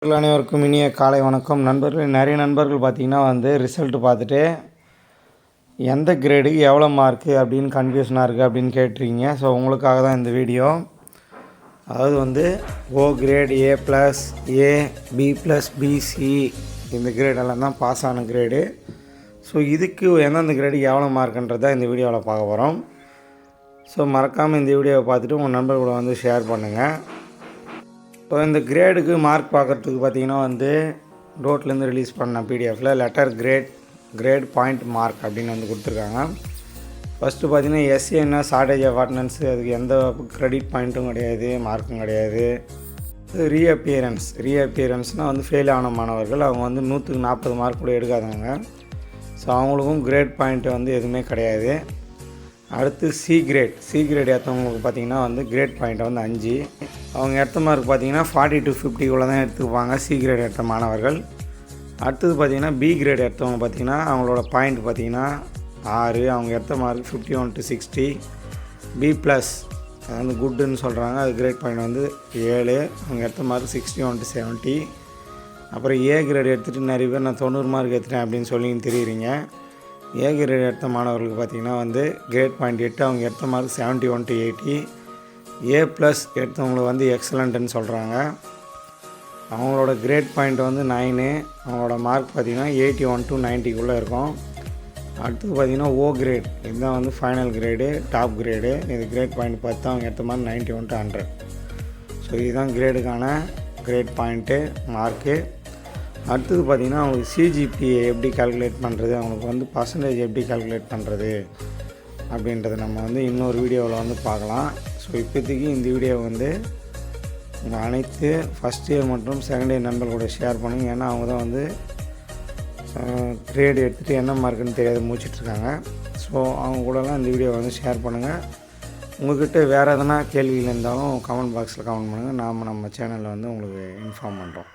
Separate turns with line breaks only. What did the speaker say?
அனைவருக்கும் இனிய காலை வணக்கம். நண்பர்கள், நிறைய நண்பர்கள் பார்த்திங்கன்னா ரிசல்ட்டு பார்த்துட்டு எந்த கிரேடுக்கு எவ்வளோ மார்க்கு அப்படின்னு கன்ஃபியூஷனாக இருக்குது அப்படின்னு கேட்டிருக்கீங்க. ஸோ உங்களுக்காக தான் இந்த வீடியோ. அதாவது ஓ great, A+, A, B+, BC இந்த கிரேடெல்லாம் தான் பாஸ் ஆன கிரேடு. ஸோ இதுக்கு எந்தெந்த கிரேடுக்கு எவ்வளோ மார்க்குன்றதை இந்த வீடியோவில் பார்க்க போகிறோம். ஸோ மறக்காமல் இந்த வீடியோவை பார்த்துட்டு உங்கள் நண்பர்களை ஷேர் பண்ணுங்கள். இப்போ இந்த கிரேடுக்கு மார்க் பார்க்குறதுக்கு பார்த்திங்கன்னா ரோட்லேருந்து ரிலீஸ் பண்ண பிடிஎஃப்பில் லெட்டர் கிரேட் பாயிண்ட் மார்க் அப்படின்னு கொடுத்துருக்காங்க. ஃபஸ்ட்டு பார்த்திங்கன்னா எஸ்ஏன்னா ஷார்ட்டேஜ் ஆஃப் அட்டனன்ஸு, அதுக்கு எந்த க்ரெடிட் பாயிண்ட்டும் கிடையாது, மார்க்கும் கிடையாது. ரீஅப்பியரன்ஸ்னால் ஃபெயில் ஆன மாணவர்கள், அவங்க 100க்கு 40 மார்க் கூட எடுக்காதவங்க. ஸோ அவங்களுக்கும் கிரேட் பாயிண்ட்டு எதுவுமே கிடையாது. அடுத்து சி கிரேட் ஏற்றவங்களுக்கு பார்த்திங்கன்னா கிரேட் பாயிண்ட்டை 5. அவங்க எடுத்த மார்க் பார்த்திங்கன்னா 40 to 50 தான் எடுத்துக்குவாங்க சி கிரேட் எடுத்த மாணவர்கள். அடுத்தது பார்த்திங்கன்னா பி கிரேட் எடுத்தவங்க பார்த்திங்கன்னா அவங்களோட பாயிண்ட் பார்த்திங்கன்னா 6. அவங்க எடுத்த மார்க் 51 to 60. B+, அது குட்டுன்னு சொல்கிறாங்க, அது கிரேட் பாயிண்ட் 7. அவங்க எடுத்த மார்க் 61 to 70. அப்புறம் ஏ கிரேட் எடுத்துகிட்டு நிறைய பேர் நான் 90 மார்க் எடுத்துட்டேன் அப்படின்னு சொல்லி தெரியுறீங்க. ஏ கிரேட் எடுத்த மாணவர்களுக்கு பார்த்திங்கன்னா கிரேட் பாயிண்ட் 8. அவங்க எடுத்த மார்க் 71 to 80. A+ எடுத்தவங்களுக்கு எக்ஸலண்ட்டுன்னு சொல்கிறாங்க. அவங்களோட கிரேட் பாயிண்ட் 9. அவங்களோட மார்க் பார்த்திங்கன்னா 81 to 90க்குள்ளே இருக்கும். அடுத்தது பார்த்திங்கன்னா ஓ கிரேட், இதுதான் ஃபைனல் கிரேடு, டாப் கிரேடு. இது கிரேட் பாயிண்ட் பார்த்து அவங்க எடுத்த மாதிரி 91 to 100. ஸோ இதுதான் கிரேடுக்கான கிரேட் பாயிண்ட்டு மார்க்கு. அடுத்தது பார்த்திங்கன்னா அவங்களுக்கு சிஜிபிஏ எப்படி கால்குலேட் பண்ணுறது, அவங்களுக்கு பர்சன்டேஜ் எப்படி கால்குலேட் பண்ணுறது அப்படின்றத நம்ம இன்னொரு வீடியோவில் பார்க்கலாம். ஸோ இப்போதைக்கு இந்த வீடியோவை உங்கள் அனைத்து ஃபஸ்ட் இயர் மற்றும் செகண்ட் இயர் நண்பர்களோட ஷேர் பண்ணுங்கள். ஏன்னா அவங்க தான் கிரேடு எடுத்துகிட்டு என்ன மார்க்குன்னு தெரியாத முடிச்சிட்ருக்காங்க. ஸோ அவங்க கூடலாம் இந்த வீடியோவை ஷேர் பண்ணுங்கள். உங்கள்கிட்ட வேறு எதனா கேள்விகள் இருந்தாலும் கமெண்ட் பாக்ஸில் கமெண்ட் பண்ணுங்கள். நாம் நம்ம சேனலில் உங்களுக்கு இன்ஃபார்ம் பண்ணுறோம்.